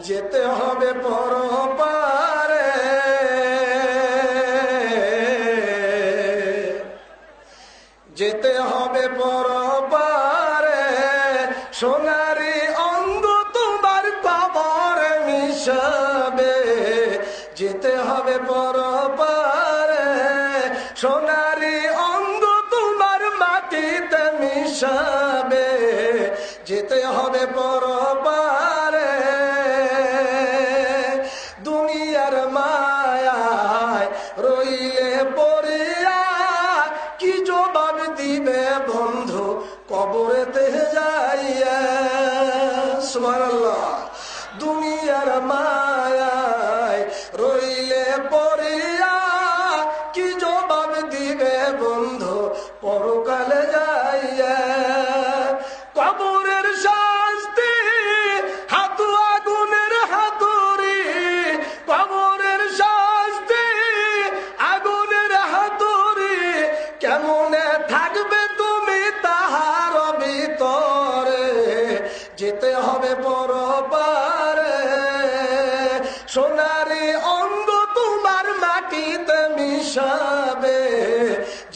যেতে হবে পরপারে, যেতে হবে পরপারে, সোনারি অঙ্গ তোমার কবরে মিশাবে। যেতে হবে পরপারে, সোনারি অঙ্গ তোমার মাটিতে মিশাবে। যেতে হবে পরপারে, দুনিয়ার মায়ায় রইলে পড়িয়া কি জবাব দিবে বন্ধু কবরেতে যাইয়া। সুবহানাল্লাহ। দুনিয়ার মায়ায় রইলে পড়িয়া কি জবাব দিবে বন্ধু পরকালে যাইয়া। কবরের শাস্তি হাতু আগুনের হাতুড়ি, কবরের শাস্তি আগুনের হাতুড়ি, কেমনে থাকবে তুমি তাহার ভিতরে। যেতে হবে পরপারে, সোনারি অঙ্গ তোমার মাটিতে মিশাবে।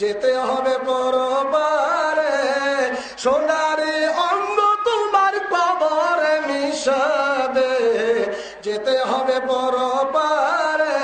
যেতে হবে পরপারে, সোনারি অঙ্গ তোমার কবরে মিশাবে। যেতে হবে পরপারে,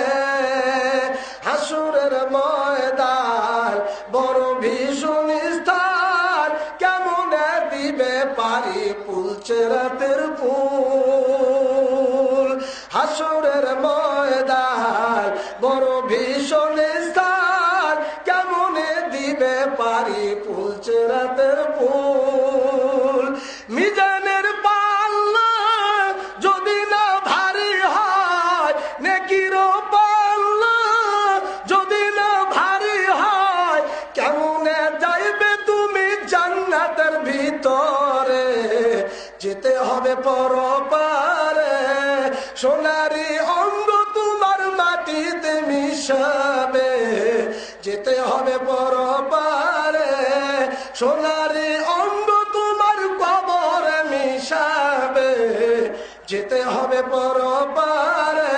হাসুরের ময়দান বড় ভীষণ স্থান, কেমনে দিবে পারি পুলছে রাতের ফুল। হাসুরের ময়দান বড় ভীষণ স্থান, কেমনে দিবে পারি পুলছে রাতের ফুল। মিজানের পাল্লা যদি না ভারী হয়, নেকির পাল্লা যদি না ভারী হয়, কেমনে যাইবে তুমি জান্নাতের ভিতরে। যেতে হবে পরপারে, সোনারি অঙ্গ তোমার মাটিতে মিশাবে। যেতে হবে পরপারে, সোনারি অঙ্গ তোমার কবরে মিশাবে। যেতে হবে পরপারে,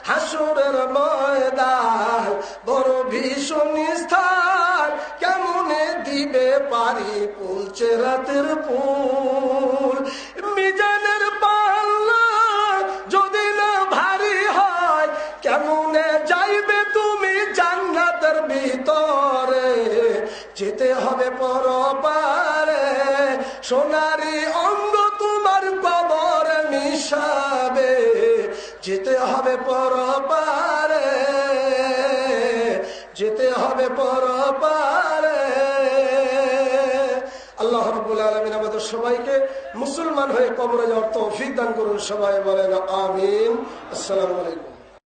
হাসুরের ময়দান বড় ভীষণ স্থান, কেমনে দিবে পারি পুলছে রাতের ফুল। মিজানের পাল্লা যদি না ভারী হয়, কেমনে যাইবে তুমি জান্নাতের ভিতরে। যেতে হবে পরপারে, সোনারি অঙ্গ তোমার কবরে মিশাবে। যেতে হবে পরপারে, যেতে হবে পরপারে। আল্লাহ রাব্বুল আলামিন আমাদের সবাইকে মুসলমান হয়ে কবরে যাওয়ার তৌফিক দান করুন। সবাই বলেন আমিন। আসসালামু আলাইকুম।